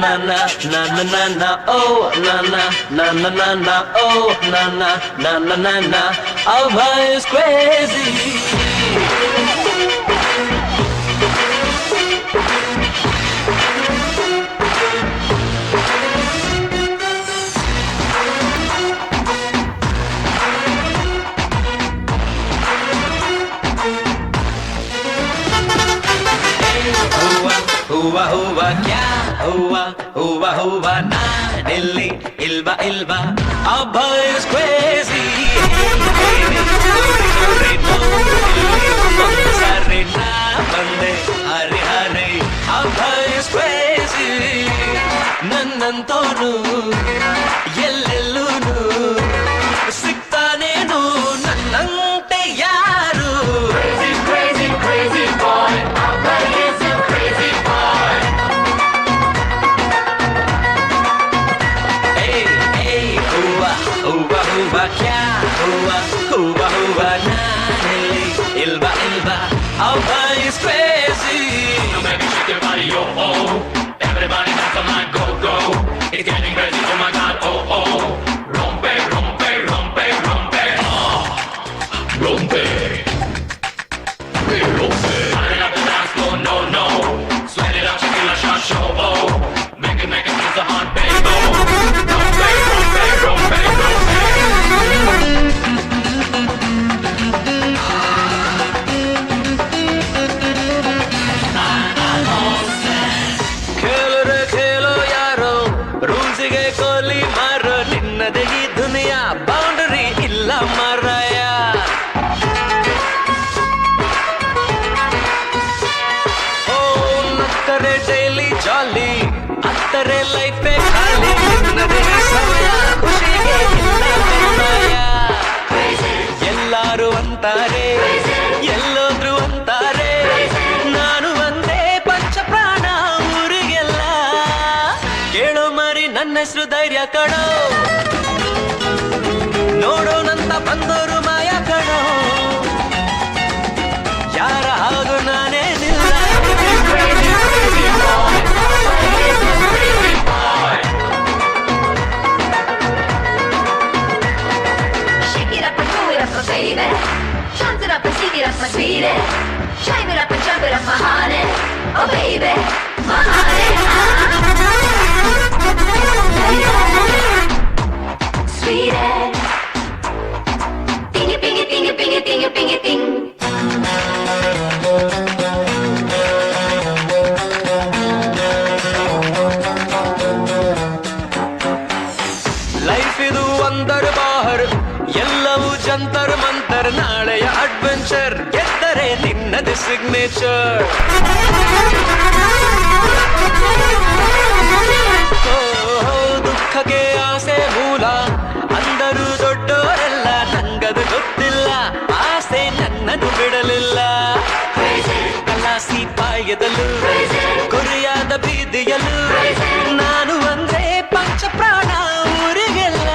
na na na na na na oh na na na na na na oh na na na na na na Abha is crazy. हुआ हुआ क्या हुआ हुआ हुआ ना Delhi इल्बा इल्बा Abha is crazy. Sare na bande hare hare Abha is crazy. ನನ್ನಂತೋನು ಎಲ್ಲೆಲ್ಲೂನು ಸಿಗ್ತಾನೇನು ನನ್ನಂತೆ ಯಾರು Crazy, crazy, crazy boy. Abha is a crazy boy. हुआ हुआ हुआ क्या हुआ हुआ हुआ ना Delhi इल्बा इल्बा Abha is crazy. So baby, shake your body, yo, oh. Everybody dance on my go-go. It's getting crazy, oh my God, oh, oh. Rompe, rompe, rompe, rompe, oh. Rompe. Hey, rompe. Turn it up the dance floor, no, no. Sweat it out, shake it like shot show, oh. Make it feel so hot, baby, oh. Rompe, rompe, rompe, rompe. खेलो रे खेलो यारो ರೂಲ್ಸಿಗೆ ಕೋಲಿ ಮಾರೋ ನಿನ್ನದೇ ಈ ದುನಿಯಾ boundary ಇಲ್ಲ ಮಾರಾಯ ಓ ನಕ್ಕರೆ daily ಜಾಲಿ ಅತ್ತರೆ ಲೈಫೇ ಖಾಲಿ ನಿನ್ನದೇ ಈ ಸಮಯ ಖುಷಿಗೆ ಇಲ್ಲ ಬೆಂಬಲ ಎಲ್ಲಾರು ಅಂತಾರೆ ಎಲ್ಲೋದ್ರು ಅಂತಾರೆ ನಾನು ಒಂದೇ ಪಂಚ ಪ್ರಾಣ ಊರಿಗೆಲ್ಲ ಕೇಳೋ ಮರಿ ನನ್ನ ಹೆಸರು ಧೈರ್ಯ ಕಣೋ ನೋಡೋಣಂತ ಬಂದೋರು ಮಾಯ ಕಣೋ ಯಾರ ಹಾಗೂ ನಾನೇನಿಲ್ಲ Crazy, crazy boy. Abha is a crazy boy. Shake it up and throw it up, my baby. Chant it up and sing it up, my sweetie. Chime it up and jump it up, my honey. Oh baby, my honey. Sweetie. Ding it, ding it, ding it, ding it, ding it, ding it, ding. Life ಇದು ಒಂದರ ಬಾಹರ್ ಎಲ್ಲವೂ ಜಂತರ್ ಮಂತರ್ ನಾಳೆಯ adventure ಗೆದ್ದರೆ ನಿನ್ನದು signature ದುಃಖಕ್ಕೆ ಆಸೆ ಮೂಲ ಅಂದರು ದೊಡ್ಡವರೆಲ್ಲ ನಂಗದು ಗೊತ್ತಿಲ್ಲ ಆಸೆ ನನ್ನನ್ನು ಬಿಡಲಿಲ್ಲ ಕಲಾಸಿ ಪಾಯದಲ್ಲೂ ಕೊರಿಯಾದ ಬೀದಿಯಲ್ಲೂ ನಾನು ಒಂದೇ ಪಂಚ ಪ್ರಾಣ ಊರಿಗೆಲ್ಲ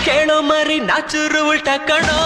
ಕೇಳೋ ಮರಿ ನಾಚೂರು ಉಲ್ಟ ಕಣೋ